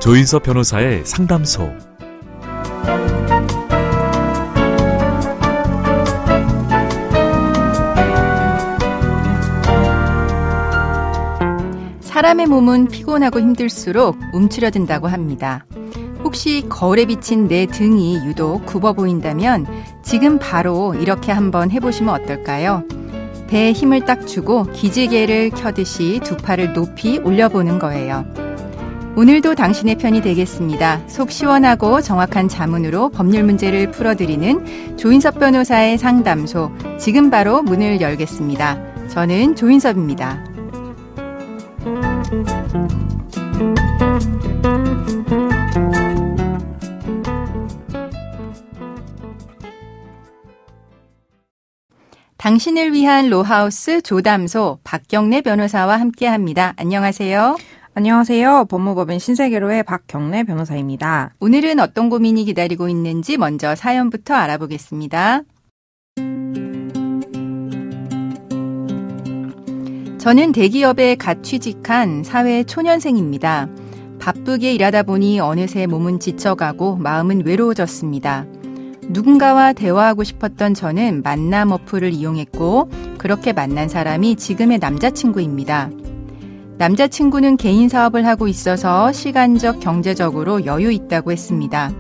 조인섭 변호사의 상담소. 사람의 몸은 피곤하고 힘들수록 움츠려든다고 합니다. 혹시 거울에 비친 내 등이 유독 굽어 보인다면 지금 바로 이렇게 한번 해보시면 어떨까요? 배에 힘을 딱 주고 기지개를 켜듯이 두 팔을 높이 올려보는 거예요. 오늘도 당신의 편이 되겠습니다. 속 시원하고 정확한 자문으로 법률 문제를 풀어드리는 조인섭 변호사의 상담소, 지금 바로 문을 열겠습니다. 저는 조인섭입니다. 당신을 위한 로하우스 조담소 박경래 변호사와 함께합니다. 안녕하세요. 안녕하세요. 법무법인 신세계로의 박경래 변호사입니다. 오늘은 어떤 고민이 기다리고 있는지 먼저 사연부터 알아보겠습니다. 저는 대기업에 갓 취직한 사회 초년생입니다. 바쁘게 일하다 보니 어느새 몸은 지쳐가고 마음은 외로워졌습니다. 누군가와 대화하고 싶었던 저는 만남 어플을 이용했고 그렇게 만난 사람이 지금의 남자친구입니다. 남자친구는 개인 사업을 하고 있어서 시간적, 경제적으로 여유 있다고 했습니다.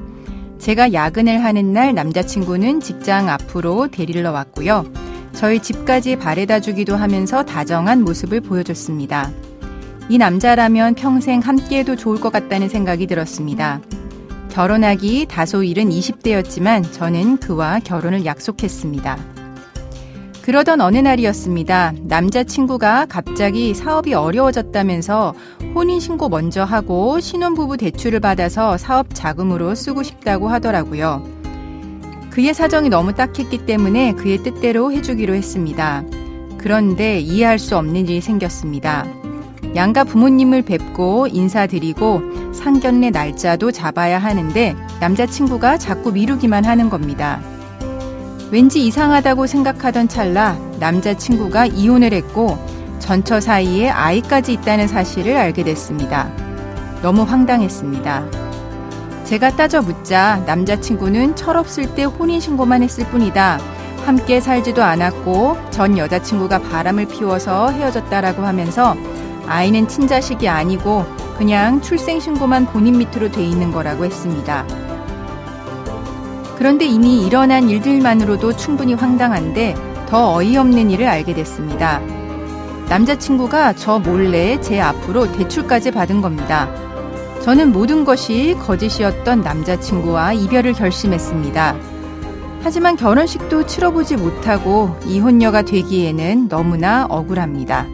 제가 야근을 하는 날 남자친구는 직장 앞으로 데리러 왔고요. 저희 집까지 바래다 주기도 하면서 다정한 모습을 보여줬습니다. 이 남자라면 평생 함께해도 좋을 것 같다는 생각이 들었습니다. 결혼하기 다소 이른 20대였지만 저는 그와 결혼을 약속했습니다. 그러던 어느 날이었습니다. 남자친구가 갑자기 사업이 어려워졌다면서 혼인신고 먼저 하고 신혼부부 대출을 받아서 사업 자금으로 쓰고 싶다고 하더라고요. 그의 사정이 너무 딱했기 때문에 그의 뜻대로 해주기로 했습니다. 그런데 이해할 수 없는 일이 생겼습니다. 양가 부모님을 뵙고 인사드리고 상견례 날짜도 잡아야 하는데 남자친구가 자꾸 미루기만 하는 겁니다. 왠지 이상하다고 생각하던 찰나 남자친구가 이혼을 했고 전처 사이에 아이까지 있다는 사실을 알게 됐습니다. 너무 황당했습니다. 제가 따져 묻자 남자친구는 철없을 때 혼인신고만 했을 뿐이다. 함께 살지도 않았고 전 여자친구가 바람을 피워서 헤어졌다라고 하면서 아이는 친자식이 아니고 그냥 출생신고만 본인 밑으로 돼 있는 거라고 했습니다. 그런데 이미 일어난 일들만으로도 충분히 황당한데 더 어이없는 일을 알게 됐습니다. 남자친구가 저 몰래 제 앞으로 대출까지 받은 겁니다. 저는 모든 것이 거짓이었던 남자친구와 이별을 결심했습니다. 하지만 결혼식도 치러보지 못하고 이혼녀가 되기에는 너무나 억울합니다.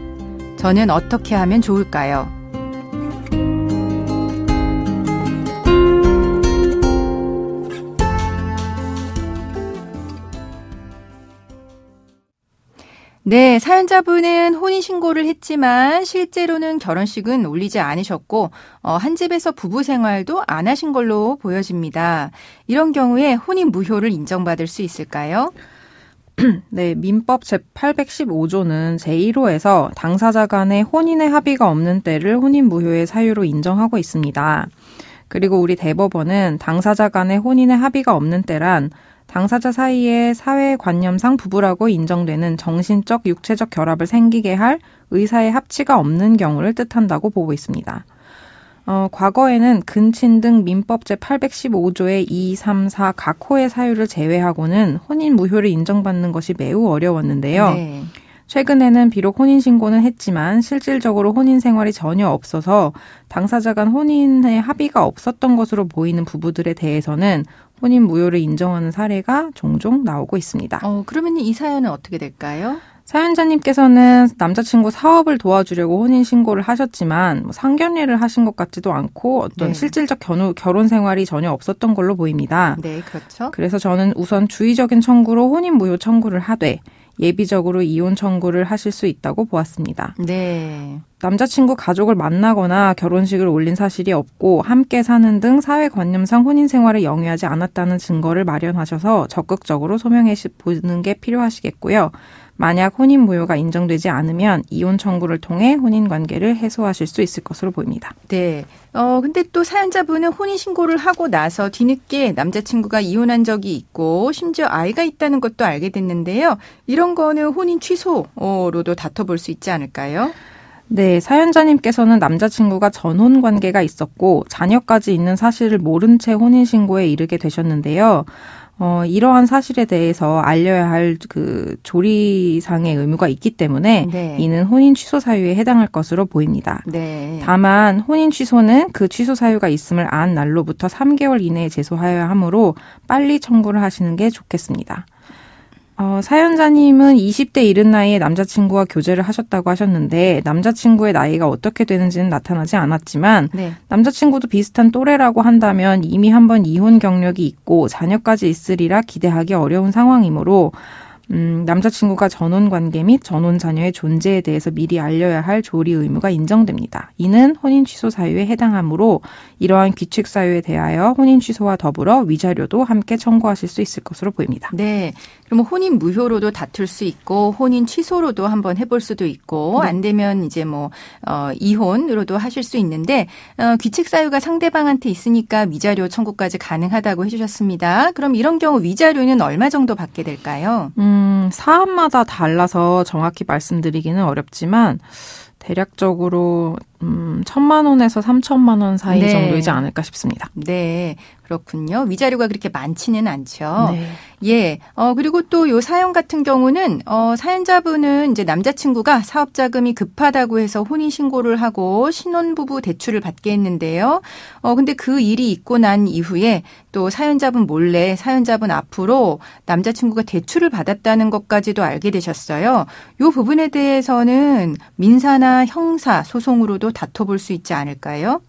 저는 어떻게 하면 좋을까요? 네, 사연자분은 혼인신고를 했지만 실제로는 결혼식은 올리지 않으셨고 한 집에서 부부 생활도 안 하신 걸로 보여집니다. 이런 경우에 혼인 무효를 인정받을 수 있을까요? 네, 민법 제815조는 제1호에서 당사자 간의 혼인의 합의가 없는 때를 혼인 무효의 사유로 인정하고 있습니다. 그리고 우리 대법원은 당사자 간의 혼인의 합의가 없는 때란 당사자 사이에 사회관념상 부부라고 인정되는 정신적, 육체적 결합을 생기게 할 의사의 합치가 없는 경우를 뜻한다고 보고 있습니다. 과거에는 근친 등 민법 제815조의 2, 3, 4 각 호의 사유를 제외하고는 혼인 무효를 인정받는 것이 매우 어려웠는데요. 네. 최근에는 비록 혼인신고는 했지만 실질적으로 혼인 생활이 전혀 없어서 당사자 간 혼인의 합의가 없었던 것으로 보이는 부부들에 대해서는 혼인 무효를 인정하는 사례가 종종 나오고 있습니다. 그러면 이 사연은 어떻게 될까요? 사연자님께서는 남자친구 사업을 도와주려고 혼인신고를 하셨지만 상견례를 하신 것 같지도 않고 어떤 실질적 결혼 생활이 전혀 없었던 걸로 보입니다. 네, 그렇죠. 그래서 저는 우선 주의적인 청구로 혼인 무효 청구를 하되 예비적으로 이혼 청구를 하실 수 있다고 보았습니다. 네. 남자친구 가족을 만나거나 결혼식을 올린 사실이 없고 함께 사는 등 사회관념상 혼인 생활을 영위하지 않았다는 증거를 마련하셔서 적극적으로 소명해 보는 게 필요하시겠고요. 만약 혼인 무효가 인정되지 않으면 이혼 청구를 통해 혼인 관계를 해소하실 수 있을 것으로 보입니다. 네. 근데 또 사연자분은 혼인신고를 하고 나서 뒤늦게 남자친구가 이혼한 적이 있고 심지어 아이가 있다는 것도 알게 됐는데요. 이런 거는 혼인 취소로도 다퉈볼 수 있지 않을까요? 네, 사연자님께서는 남자친구가 전혼 관계가 있었고 자녀까지 있는 사실을 모른 채 혼인신고에 이르게 되셨는데요. 이러한 사실에 대해서 알려야 할 그 조리상의 의무가 있기 때문에 네. 이는 혼인 취소 사유에 해당할 것으로 보입니다. 네. 다만 혼인 취소는 그 취소 사유가 있음을 안 날로부터 3개월 이내에 제소하여야 하므로 빨리 청구를 하시는 게 좋겠습니다. 사연자님은 20대 이른 나이에 남자친구와 교제를 하셨다고 하셨는데 남자친구의 나이가 어떻게 되는지는 나타나지 않았지만 네. 남자친구도 비슷한 또래라고 한다면 이미 한번 이혼 경력이 있고 자녀까지 있으리라 기대하기 어려운 상황이므로 남자친구가 전혼 관계 및 전혼 자녀의 존재에 대해서 미리 알려야 할 조리 의무가 인정됩니다. 이는 혼인 취소 사유에 해당하므로 이러한 규칙 사유에 대하여 혼인 취소와 더불어 위자료도 함께 청구하실 수 있을 것으로 보입니다. 네. 그러면 혼인 무효로도 다툴 수 있고 혼인 취소로도 한번 해볼 수도 있고 네. 안 되면 이제 이혼으로도 하실 수 있는데 규칙 사유가 상대방한테 있으니까 위자료 청구까지 가능하다고 해주셨습니다. 그럼 이런 경우 위자료는 얼마 정도 받게 될까요? 사안마다 달라서 정확히 말씀드리기는 어렵지만 대략적으로 1,000만 원에서 3,000만 원 사이 네. 정도이지 않을까 싶습니다. 네, 그렇군요. 위자료가 그렇게 많지는 않죠. 네. 예. 그리고 또 요 사연 같은 경우는 사연자분은 이제 남자친구가 사업 자금이 급하다고 해서 혼인 신고를 하고 신혼부부 대출을 받게 했는데요. 근데 그 일이 있고 난 이후에 또 사연자분 몰래 사연자분 앞으로 남자친구가 대출을 받았다는 것까지도 알게 되셨어요. 요 부분에 대해서는 민사나 형사 소송으로도 다퉈볼 수 있지 않을까요?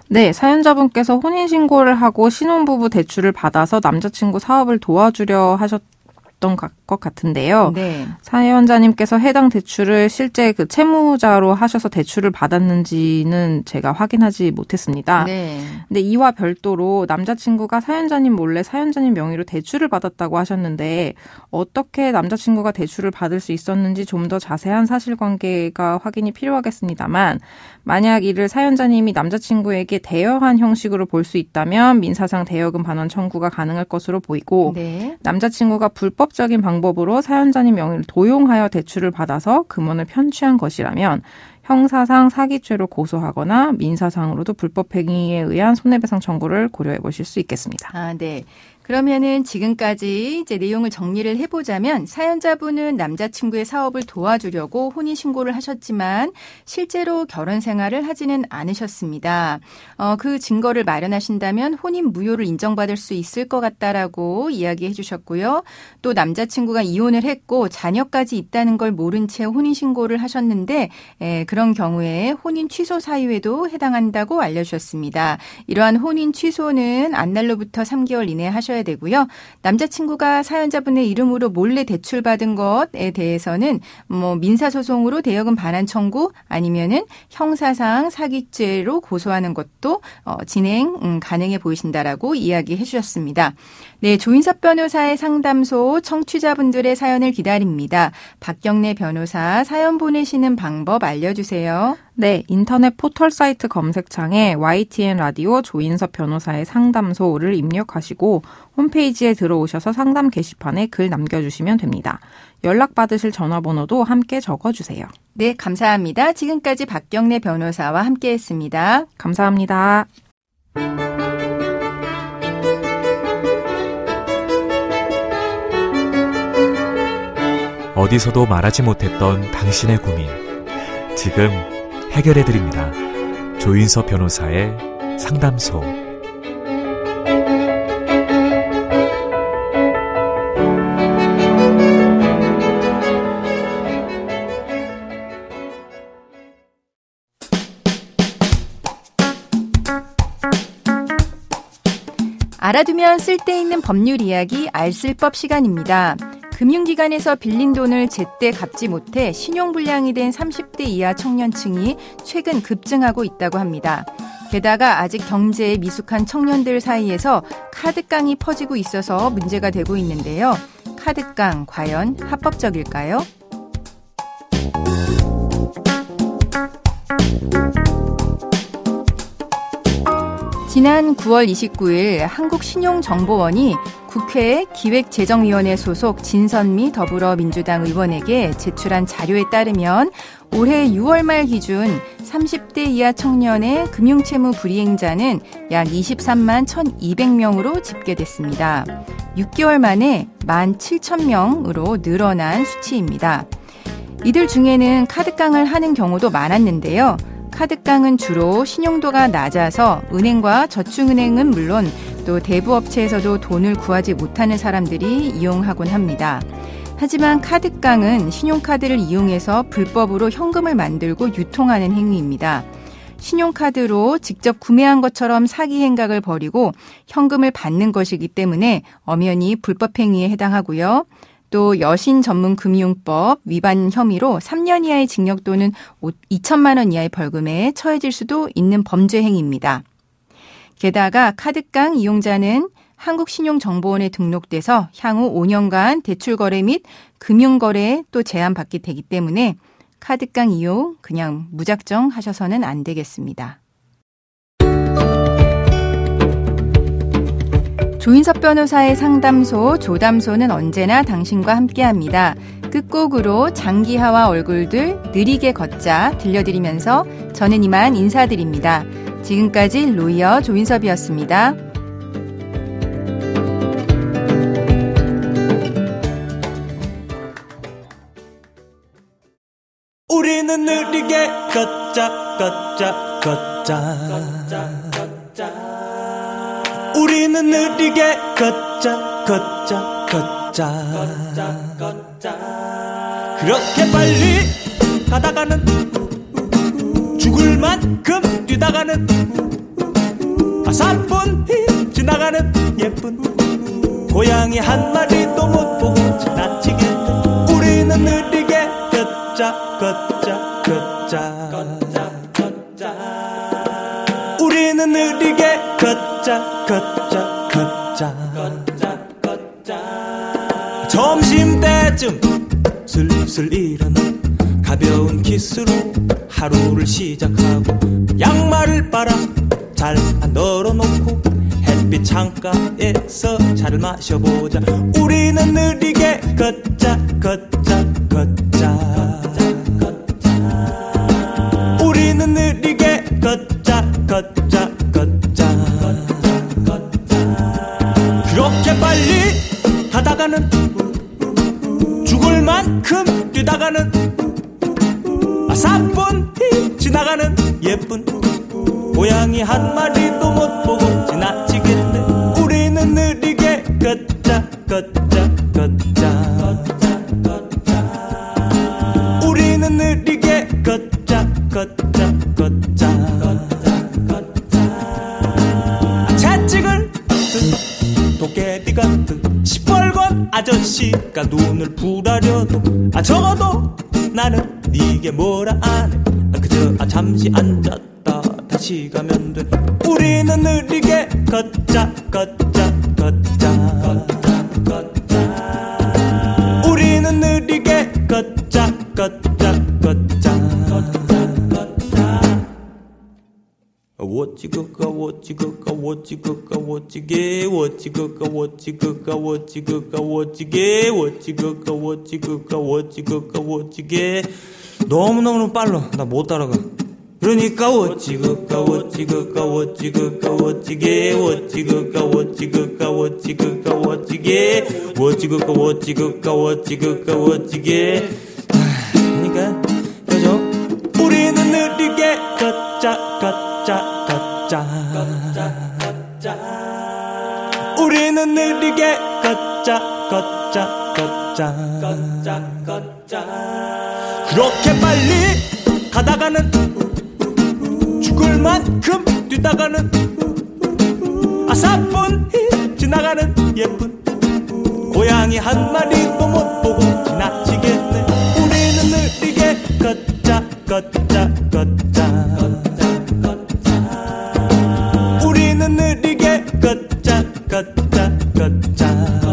네, 사연자분께서 혼인신고를 하고 신혼부부 대출을 받아서 남자친구 사업을 도와주려 하셨던 것 같은데요. 네. 사연자님께서 해당 대출을 실제 그 채무자로 하셔서 대출을 받았는지는 제가 확인하지 못했습니다. 네. 근데 이와 별도로 남자친구가 사연자님 몰래 사연자님 명의로 대출을 받았다고 하셨는데 어떻게 남자친구가 대출을 받을 수 있었는지 좀 더 자세한 사실관계가 확인이 필요하겠습니다만 만약 이를 사연자님이 남자친구에게 대여한 형식으로 볼 수 있다면 민사상 대여금 반환 청구가 가능할 것으로 보이고 네. 남자친구가 불법적인 방법으로 사연자님 명의를 도용하여 대출을 받아서 금원을 편취한 것이라면 형사상 사기죄로 고소하거나 민사상으로도 불법 행위에 의한 손해배상 청구를 고려해 보실 수 있겠습니다. 아, 네. 그러면은 지금까지 이제 내용을 정리를 해보자면 사연자분은 남자친구의 사업을 도와주려고 혼인신고를 하셨지만 실제로 결혼 생활을 하지는 않으셨습니다. 그 증거를 마련하신다면 혼인 무효를 인정받을 수 있을 것 같다라고 이야기해 주셨고요. 또 남자친구가 이혼을 했고 자녀까지 있다는 걸 모른 채 혼인신고를 하셨는데 그런 경우에 혼인 취소 사유에도 해당한다고 알려주셨습니다. 이러한 혼인 취소는 안날로부터 3개월 이내에 하셔야 되고요. 남자친구가 사연자분의 이름으로 몰래 대출받은 것에 대해서는 민사소송으로 대여금 반환 청구 아니면은 형사상 사기죄로 고소하는 것도 진행 가능해 보이신다라고 이야기해 주셨습니다. 네, 조인섭 변호사의 상담소 청취자분들의 사연을 기다립니다. 박경래 변호사 사연 보내시는 방법 알려주세요. 네, 인터넷 포털 사이트 검색창에 YTN 라디오 조인섭 변호사의 상담소를 입력하시고 홈페이지에 들어오셔서 상담 게시판에 글 남겨주시면 됩니다. 연락받으실 전화번호도 함께 적어주세요. 네, 감사합니다. 지금까지 박경래 변호사와 함께했습니다. 감사합니다. 어디서도 말하지 못했던 당신의 고민. 지금 해결해드립니다. 조인섭 변호사의 상담소. 알아두면 쓸데있는 법률 이야기 알쓸법 시간입니다. 금융기관에서 빌린 돈을 제때 갚지 못해 신용불량이 된 30대 이하 청년층이 최근 급증하고 있다고 합니다. 게다가 아직 경제에 미숙한 청년들 사이에서 카드깡이 퍼지고 있어서 문제가 되고 있는데요. 카드깡 과연 합법적일까요? 지난 9월 29일 한국신용정보원이 국회 기획재정위원회 소속 진선미 더불어민주당 의원에게 제출한 자료에 따르면 올해 6월 말 기준 30대 이하 청년의 금융채무 불이행자는 약 23만 1,200명으로 집계됐습니다. 6개월 만에 17,000명으로 늘어난 수치입니다. 이들 중에는 카드깡을 하는 경우도 많았는데요. 카드깡은 주로 신용도가 낮아서 은행과 저축은행은 물론 또 대부업체에서도 돈을 구하지 못하는 사람들이 이용하곤 합니다. 하지만 카드깡은 신용카드를 이용해서 불법으로 현금을 만들고 유통하는 행위입니다. 신용카드로 직접 구매한 것처럼 사기 행각을 벌이고 현금을 받는 것이기 때문에 엄연히 불법 행위에 해당하고요. 또 여신 전문 금융법 위반 혐의로 3년 이하의 징역 또는 2천만 원 이하의 벌금에 처해질 수도 있는 범죄 행위입니다. 게다가 카드깡 이용자는 한국신용정보원에 등록돼서 향후 5년간 대출거래 및 금융거래에 또 제한받게 되기 때문에 카드깡 이용 그냥 무작정 하셔서는 안 되겠습니다. 조인섭 변호사의 상담소, 조담소는 언제나 당신과 함께합니다. 끝곡으로 장기하와 얼굴들 느리게 걷자 들려드리면서 저는 이만 인사드립니다. 지금까지 로이어 조인섭이었습니다. 우리는 느리게 걷자 걷자 걷자 우리는 느리게 걷자 걷자 걷자 그렇게 빨리 가다가는 죽을 만큼 뛰다가는 3분이 지나가는 예쁜 고양이 한 마리도 못 보고 지나치겠네. 우리는 느리게 걷자 걷자 걷자 우리는 느리게 걷자 걷자 걷자 점심때쯤 슬슬 일어나 가벼운 키스로 하루를 시작하고 양말을 빨아 잘 널어놓고 햇빛 창가에서 차를 마셔보자. 우리는 느리게 걷자 걷자 걷자 우리는 느리게 걷자 걷자 걷자 그렇게 빨리 가다가는 죽을 만큼 뛰다가는 3분이 지나가는 예쁜 고양이 한 마리도 못 보고 지나치겠네. 우리는 느리게 걷자 걷자 걷자 우리는 느리게 걷자 걷자 걷자 채찍을 든 도깨비 같은 시뻘건 아저씨가 눈을 부라려도 적어도 나는 니게 뭐라 안해. 그저 잠시 앉았다 다시 가면 돼. 우리는 느리게 걷자 걷자 걷자 우리는 느리게 걷자 걷자 걷자 워찌그가 워찌그가 워찌그가 워찌게 워찌그가 워찌그가 워찌그가 워찌게 워찌그가 워찌그가 워찌그가 워찌게 너무너무 빨라. 나 못 따라가. 그러니까 워찌그가 워찌그가 워찌그가 워찌게 워찌그가 워찌그가 워찌그가 워찌게 워찌그가 워찌그가 워찌그가 워찌게 그러니까 그죠? 우리는 느리게 걷자 걷자 걷자 우리는 느리게 걷자 걷자 걷자 그렇게 빨리 가다가는 죽을 만큼 뛰다가는 3분이 지나가는 예쁜 고양이 한 마리도 못 보고 지나치겠네. 우리는 느리게 걷자 걷자 걷자 우리는 느리게 걷자 걷자 걷자